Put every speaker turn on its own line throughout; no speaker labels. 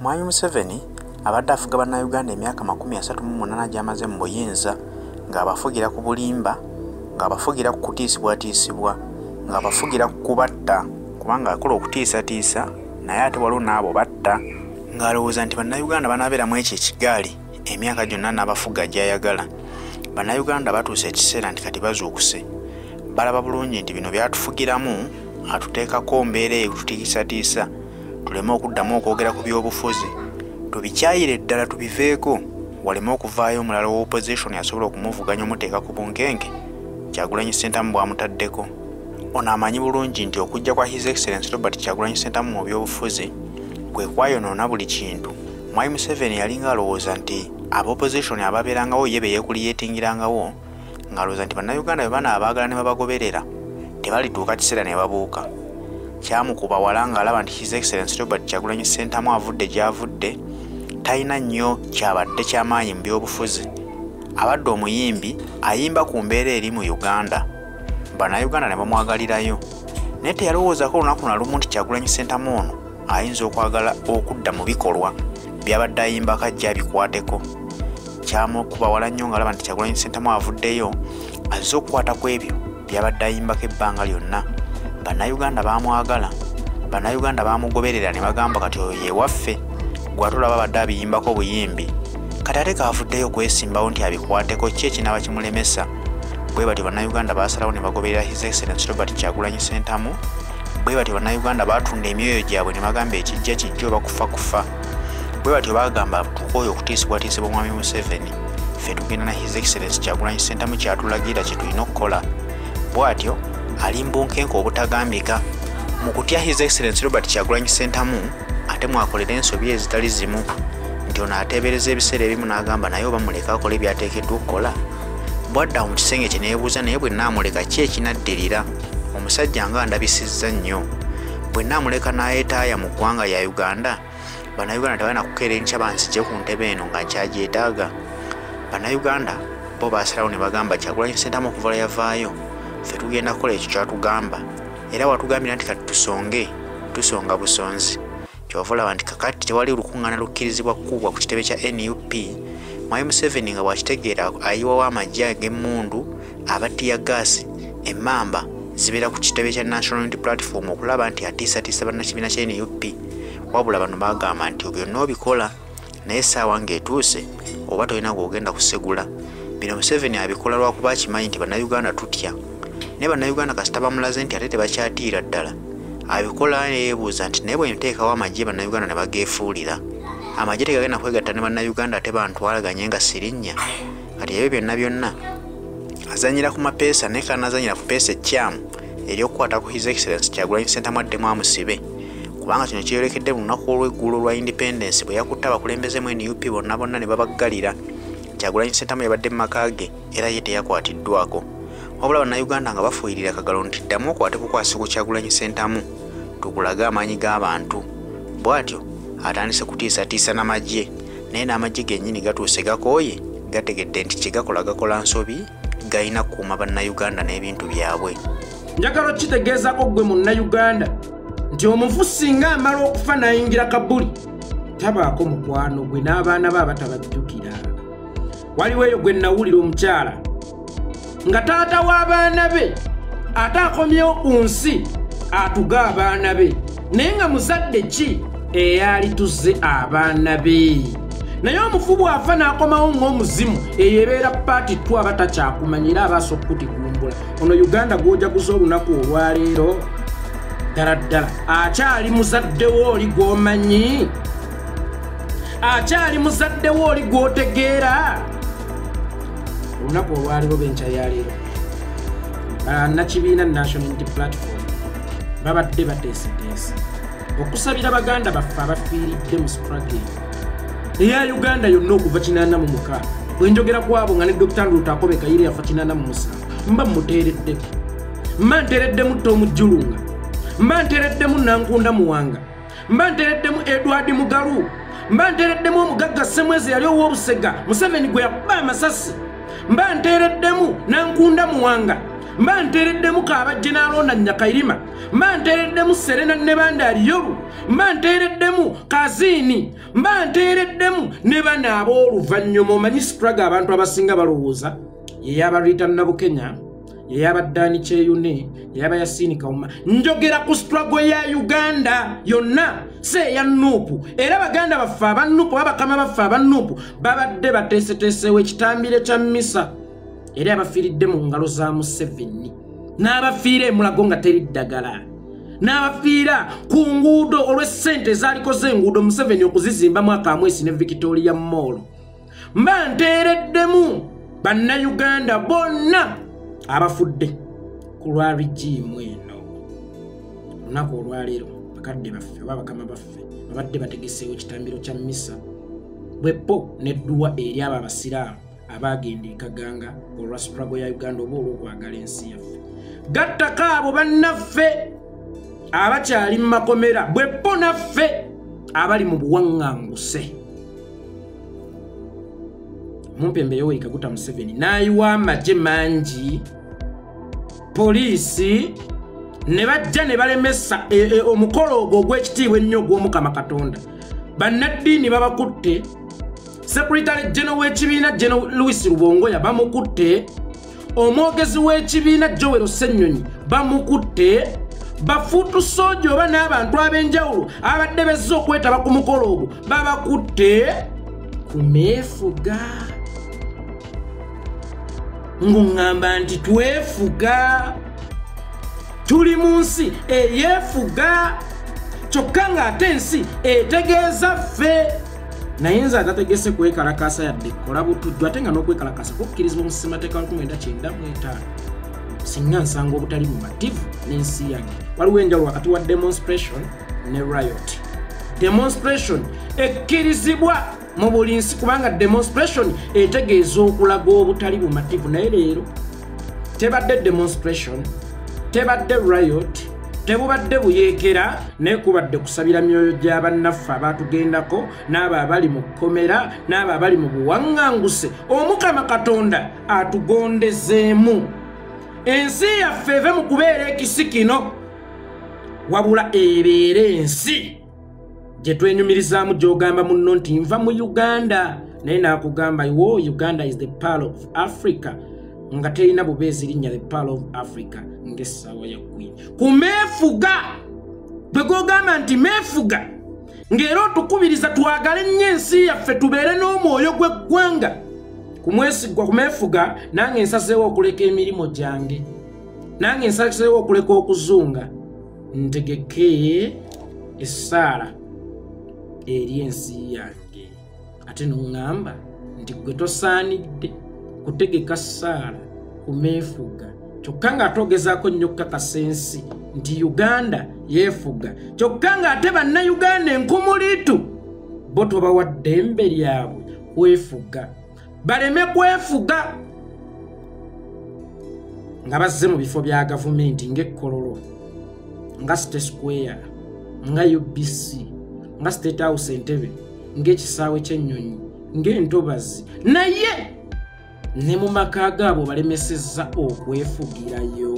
Mwami Museveni abadde afuga bannayuganda emyaka 38 gy'amaze mu buyinza ng'abafugira ku bulimba, ng'abafugira ku kutiisibwatiisibwa, ng'abafugira ku kubatta kubanga akola okutiisatiisa naye ate waliwo n'abo batta ng'alowooza nti bannayuganda banaabeeramu ekyo ekigaali emyaka gyonna n'abafuga gy'ayagala. Bannayuganda batuuse ekiseera nti kati bazuukuse, balaba bulungi nti bino byatufugiramu atuteekako mbeera eyo tututiisatiisa, tuleme okuddamu okwogera ku by'obufuzi, tubikyayire ddala tubiveeko, waleme okuvaayo omulala w'opposition asobola okumuvuganya omuteeka ku bunkenke Kyagulanyi Ssentamu bw'amutaddeko. Ono amanyi bulungi nti okujja kwa His Excellency Robert Kyagulanyi Ssentamu mu by'obufuzi kwe kwayonoona buli kintu. Mwami Museveni yalinga alowooza nti ab'opposition ababeerangawo ye be yeekuliyeetingirangawo ng'alowooza nti bannayuganda be bana abaagala ne babagoberera tebalituuka kiseera ne babuuka. Kyamukuba wala ng'alaba nti His Excellency Robert Kyagulanyi Ssentamu avudde gy'avudde talina nnyo kyabadde ky'amaanyi mu by'obufuzi. Abadde omuyimbi ayimba ku mbeera eri mu Uganda, bannayuganda ne bamwagalirayo, naye teyalowoozako olunaku na lumu nti Kyagulanyi Ssentamu ono ayinza okwagala okudda mu bikolwa by'abadde ayimbako ajja abikwateko. Kyamukuba wala nnyo ng'alaba nti Kyagulanyi Ssentamu avuddeyo azze okukwata ku ebyo by'abadde ayimbako ebbanga lyonna. Bannayuganda baamwagala, bannayuganda baamugoberera ne bagamba kati oyo ye waffe gwatulaba abadde abiyimbako obuyimbi, kati ate kaavuddeyo kwesimbawo nti abikwateko ki ekinaaba kimulemesa. Bwe batyo bannayuganda baasalawo ne bagoberera His Excellency Robert Kyagulanyi Ssentamu. Bwe batyo bannayuganda baatunda emyoyo gyabwe ne bagamba ekijja kijja oba kufa. Bwe batyo bagamba tukooye okutiisibwatiisibwa Omwami Museveni, ffe tugenda na His Excellency Kyagulanyi Ssentamu kyatulagira kye tulina okukola. Bw'atyo ali mbunkenke obutagambika mu kutya His Excellency Robert Kyagulanyi Ssentamu ate mwakolera ensobi ezitali zimu nti ono ateebereza ebiseera ebimu n'agamba naye oba muleka akola ebyateekeddwa okukola. Bwadda mu kisenge kye neebuuza naye bwe nnaamuleka ki ekinaddirira? Omusajja nga ndabisizza nnyo. Bwe nnaamuleka n'ayetaaya mu ggwanga lya Uganda, bannayuganda tebalina kukeera enkya bansijje ku ntebe eno nga nkyagyetaaga. Bannayuganda bo baasalawo ne bagamba Kyagulanyi Ssentamu okuva lwe yavaayo ffe tugenda kukola ekyo kyatugamba, era watugambira nti kati tusonga busonzi. Kyova olaba nti kakati tewali lukuŋŋaana lukkirizibwa kukuubwa ku kitebe kya NUP. Mwami Museveni nga bw'akitegeera ayiwawo amagye ag'emmundu, abattiya gaasi, emmamba zibeera ku kitebe kya National Unity Platform okulaba nti atiisatiisa bannakibiina kya NUP. Wabula bano bagamba nti byonna obikola naye essaawa ng'etuuse oba tolina gw'ogenda kusegula. Bino Museveni abikola lwakuba akimanyi nti bannayuganda tutya, naye bannayuganda kasita bamulaze nti ate tebakyatiira ddala. Abikola yeebuuza nti naye bwe nteekawo amagye bannayuganda ne bageefuulira, amagye tegagenda kwegatta ne bannayuganda ate bantwalaganye nga sirinnya. Kati ebyo byonna azanyira ku mapeesa naye kanazanyira ku peesa ekyamu ery'okukwata ku His Excellency Kyagulanyi Ssentamu addemu amusibe, kubanga kino kyeyolekedde mu lunaku olw'eggulo lwa Independence bwe yakutta abakulembeze mu NUP bonna ne babaggalira. Kyagulanyi Ssentamu yabadde mu maka ge era ye teyakwatiddwako. Wabula bannayuganda nga bafuuyirira Kagalo nti ddamu okwate bukwasi ku Kyagulanyi Ssentamu tukulage amaanyi g'abantu. Bw'atyo atandise kutiisatiisa n'amagye, naye n'amagye gennyini gatuuse gakooye gategedde nti kye gakola nsobi, galina kukuuma bannayuganda n'ebintu byabwe.
Njagala kitegeezako ggwe munnayuganda nti omufu singa amala okufa n'ayingira Kabuli tabaako mukwano gwe n'abaana be abatabajjukira. Waliwo eyo gwe nawulira omukyala nga taata w'abaana be ate akomyewo ku nsi atuga abaana be, naye nga muzadde ki eyali tuzze abaana be? Naye omufu bw'afa n'akomawo ng'omuzimu eyo ebeera paati tu aba takyakumanyira abaasa okutigumbula. Ono Uganda gw'ojaguza olunaku olwaleero ddala akyali muzaddewo oli gw'omanyi? Akyali muzaddewo oli gw'otegeera? Olunaku olwaleero b'enkya ya leero bannakibiina National Unity Platform babadde bateeseteese okusabira baganda baffe abafiiridde mu struggle eya Uganda yonna okuva 86. Bwe njogera ku abo nga ne Dr. Lutakobe Kayire yafa 87, mba muteeredde. Mba nteereddemu Tom Julunga, mba nteereddemu Nankunda Muwanga, mba nteereddemu Edward Mugalu, mba nteereddemu omugagga Semwezi yali ow'Obusega Museveni gwe yakuba amasasi, mba nteereddemu Nankunda Muwanga, mba nteereddemu Kaabajje n'alonda Nyakairima, mba nteereddemu Serena ne Banda Aliyobu, mba nteereddemu nteereddemu kazini mba nteereddemu ne bana ab'oluvannyuma omanyi struggle abantu abasinga balowooza yeyaba Rita Nabukenya yeyaba Dani Kyeyune yeyaba Yasini Kauma njogera ku struggle ya Uganda yonna se ya Nuupu era baganda baffe abanuupu abakama baffe abanuupu babadde bateeseteesewo ekitambiro kya mmisa era abafiiridde mu ngalo za Museveni n'abafiira emulago nga teri ddagala n'abafiira ku nguudo olw'essente ezaaliko z'enguudo Museveni okuzizimba mwaka mwezi ne Victoria Mall mba nteereddemu bannayuganda bonna abafudde ku lwa rigimu eno olunaku olwaleero bakadde baffe oba bakama baffe babadde bategeseewo ekitambiro kya mmisa bweppo n'edduwa eri abo abasiraamu abagenda e Kaganga olwa struggle ya Uganda oba olw'okwagala ensi yaffe gattako abo bannaffe abakyali mu makomera bweppo naffe abali mu buwaŋŋanguse Mumpembe Yoweri Kaguta Museveni n'ayiwa amagye mangi poliisi ne bajja ne balemesa omukolo ogwo ogw'ekitiibwa ennyo ogw'Omukama Katonda bannaddiini babakutte Secretary General w'ekibiina General Louis Rubongoya bamukutte omwogezi w'ekibiina Joel Ssennyonyi bamukutte bafuutu sooja oba n'abantu ab'enjawulo abadde bezze okwetaba ku mukolo ogwo babakutte kumeefuga ngungamba nti twefuga tuli mu nsi eyeefuga kyokka ng'ate ensi etegeeza ffe naye nze atategese kwekalakasa yadde kola butujju ate nga n'okwekalakasa kukkirizibwa mu ssemateeka wa 1995 singa nsanga obutali bumativu n'ensi yange waliwo enjawulo wakati wa demonstration ne riot demonstration ekkirizibwa mu buli nsi kubanga demonstration etegeeza okulaga obutali bumativu naye leero tebadde demonstration tebadde riot tebubadde buyeekera naye kubadde kusabira myoyo gy'abannaffe abatugendako n'abo abali mu kkomera n'abo abali mu buwaŋŋanguse Omukama Katonda atugondezeemu ensi yaffe eve mu kubeera ekisi kino wabula ebeere ensi gye twenyumirizaamu gy'ogamba munno nti nva mu Uganda naye n'akugamba iwo Uganda is the pearl of Africa nga terina bubeezi linnya the pearl of Africa ng'essaawa ya Queen kumeefuga bwe gogamba nti meefuga ng'era otukubiriza twagale nnyo ensi yaffe tubeere n'omwoyo gw'eggwanga kumwesigwa kumeefuga nange nsazeewo okuleka emirimu gyange nange nsazeewo okuleka okuzunga ntegeke essaala eri ensi yange ate n'oŋŋamba nti gwe tosaanidde kutegeka ssaala kumeefuga kyokka ng'atogezaako nnyo okukakasa ensi nti Uganda yeefuga kyokka ng'ate bannayuganda enkumuliitu bo tobawa ddembe lyabwe kwefuga baleme kwefuga nga bazze mu bifo bya gavumenti ng'Ekkololo nga State Square nga UBC nga State House Entebbe ng'ekisaawe ky'ennyonyi ng'entobazi naye ne mu maka gaabo balemesezza okwefugirayo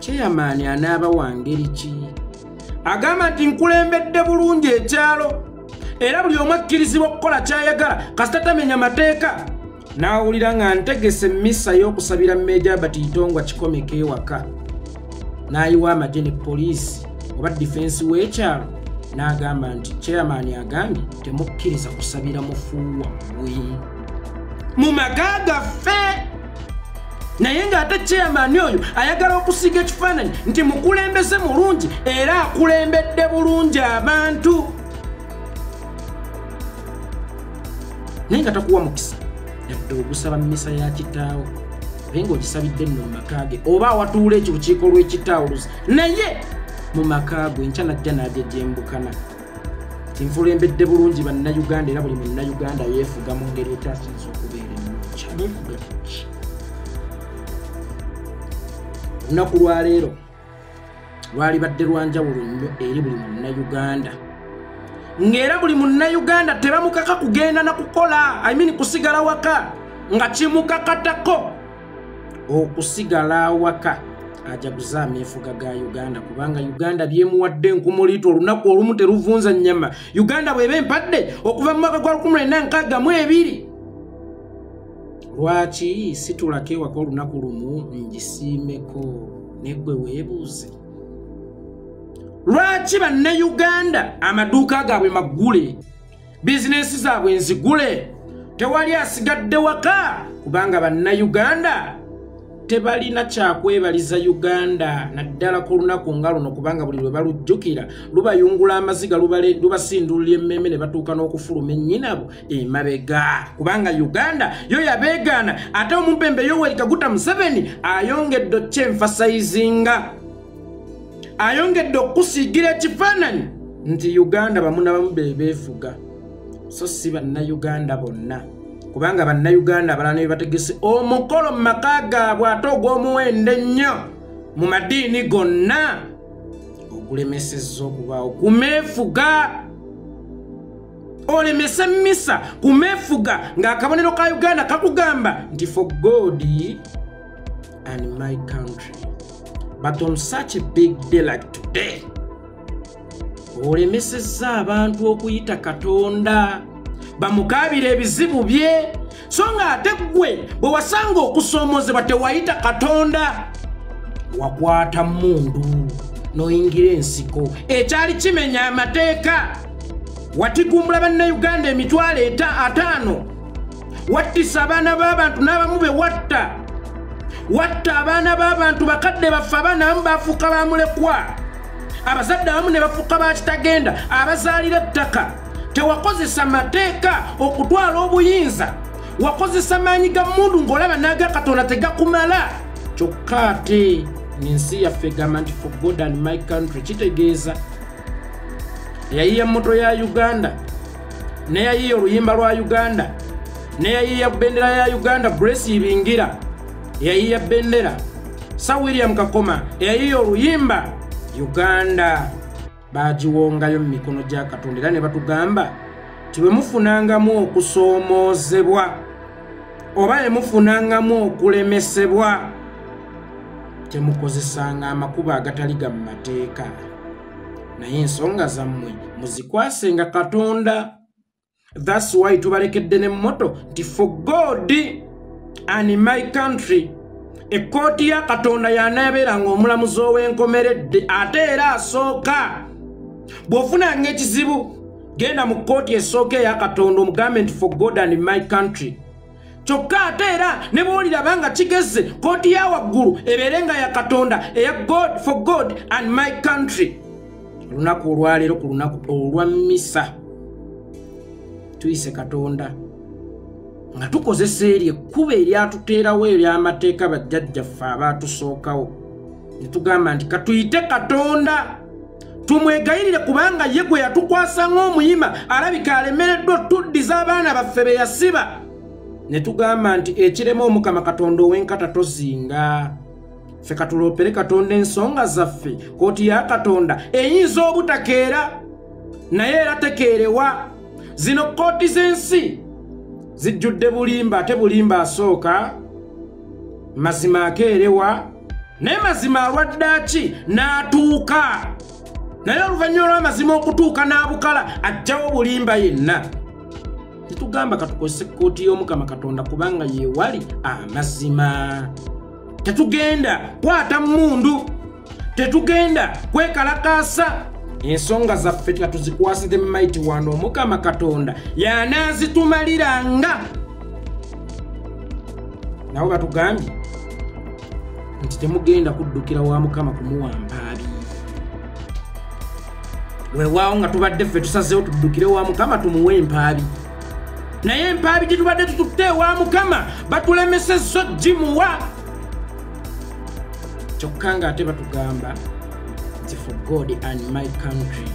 chairman anaaba wa ngeri ki agamba nti nkulembedde bulungi ekyalo era buli omu akkirizibwa okukola kyayagala kasita tamenya mateeka n'awulira nga ntegese emmisa y'okusabira Meeja Batitongwa kikomeko ewaka n'ayiwa amagye ne poliisi oba defense w'ekyalo n'agamba nti chairman agambye temukkiriza kusabira mufuuwa mmwe mu maka gaffe naye ng'ate chairman oyo ayagala okusiga ekifaananyi nti mukulembeze mulungi era akulembedde bulungi abantu naye nga takuwa mukisa yadde ogusaba mu mmisa ya kitaawo naye ng'ogisabidde nno mu maka ge oba awatuula ekirukiiko lw'ekitaawuluzi naye mu maka gwe nkya najja n'ajejembukana tinfulembedde bulungi bannayuganda era buli munnayuganda yeefuga mu ngeri ekyasinza okubeera ennungi aneefuga ki olunaku lwaleero lwalibadde lwanjawulo nnyo eri buli munnayuganda ng'era buli munnayuganda tebamukaka kugenda na kukola kusigala waka nga kimukakatako okusigala awaka ajaguza amefuga ga Uganda kubanga Uganda byemuwadde nkumulito olunaku olumu teruvunza nnyama. Uganda bwebe empadde okuva mu mwaka gwa 1962. Lwaki situlake wako olunaku lumu njisiimeko negwe weebuuze. Lwaki banne Uganda amaduuka gaabwe magule, bizinesi zaabwe nzigule, tewali asigadde waka kubanga banne Uganda tebalina kyakwebaliza Uganda naddala ku lunaku nga luno kubanga buli lwe balujjukira lubayungula amaziga lubasindulira emmeme ne batuuka n'okufuluma ennyinabo emabega kubanga Uganda yo yabeegaana ate omumpembe Yoweri Kaguta Museveni ayongedde okyenfasizinga, ayongedde okusiigira ekifaananyi nti Uganda bamu na bamu beefuga so si bannayuganda bonna kubanga bannayuganda abalala ne bategese omukolo mu maka gaabwe ate ogw'omuwendo ennyo mu madiini gonna ogulemesezza okubaawo kumeefuga olemese misa kumeefuga ng'akabonero ka Uganda kakugamba nti for God and my country but on such a big day like today olemesezza abantu okuyita Katonda bamukabira ebizibu bye so nga ate gwe bwe wasanga okusoomozebwa tewayita Katonda wakwata mundu noyingira ensiko ekyali kimenya amateeka watigumbula bannayuganda emitwalo 5 wattisa abaana b'abantu n'abamu be watta abaana b'abantu bakadde baffe abaana abamu bafuuka bamulekwa abazadde abamu ne bafuuka bakitagenda abazaalira ttaka. Tewakozesa mateeka okutwala obuyinza, wakozesa maanyi ga mundu ng'olaba n'aga Katonda tegakumala. Kyokka ate n'ensi yaffe egamba nti for God and my country kitegeeza eyayiiya moto ya Uganda, neyayiiya oluyimba lwa Uganda, neyayiiya bendera ya Uganda Grace Ibingira, eyayiiya bendera Sir William Kakoma, eyayiiya oluyimba Uganda bagiwongayo mu mikono gya Katonda era ne batugamba ti bwe mufunangamu okusoomoozebwa oba ne mufunangamu okulemesebwa temukozesanga amakubo agatali ga mu mateeka naye ensonga zammwe muzikwasenga Katonda. That's why tubalekedde ne mmoto nti for God and my country. Ekkooti ya Katonda yanaabeeranga omulamuzi ow'enkomeredde ate era asooka. Bw'ofunanga ekizibu genda mu kkooti esooka eya Katonda omugambe nti for God and my country. Kyokka ate era ne bw'oliraba nga kigeze kkooti ya waggulu ebeerenga ya Katonda eya God for God and my country. Olunaku olwaleero ku lunaku olwa mmisa tuyise Katonda nga tukozesa eri ekkuba eryatuteerawo ery'amateeka bajjajjaffe abaatusookawo ne tugamba nti katuyite Katonda tumwegayirire kubanga ye gwe yatukwasa ng'omuyima alabika alemereddwa tuddiza abaana baffe be yasiba ne tugamba nti ekirema Omukama Katonda ow'enkata tozinga ffe katuloopere Katonda ensonga zaffe. Kooti ya Katonda eyinza obutakeera naye era tekeerewa. Zino kooti z'ensi zijjudde bulimba ate bulimba asooka mazima akeerewa naye mazima alwaddaaki n'atuuka naye oluvannyuma lw'amazima okutuuka n'abukala ajjawo bulimba yenna. Tetugamba katukozese kkooti y'Omukama Katonda kubanga yeewali amazima. Tetugenda kwata mundu, tetugenda kwekalakaasa. Ensonga zaffe tuzikwasire mu mighty one Omukama Katonda y'anaazitumaliranga. Nabo batugambye nti temugenda kuddukira wa Mukama kumuwamba abi. Weewaawo nga tubadde ffe tusazeewo tuddukire wa Mukama tumuwe empaabi. Naye empaabi gye tubadde tututte wa Mukama batulemesezza gimuwa. Kyokka nga ate batugamba nti for God and my country.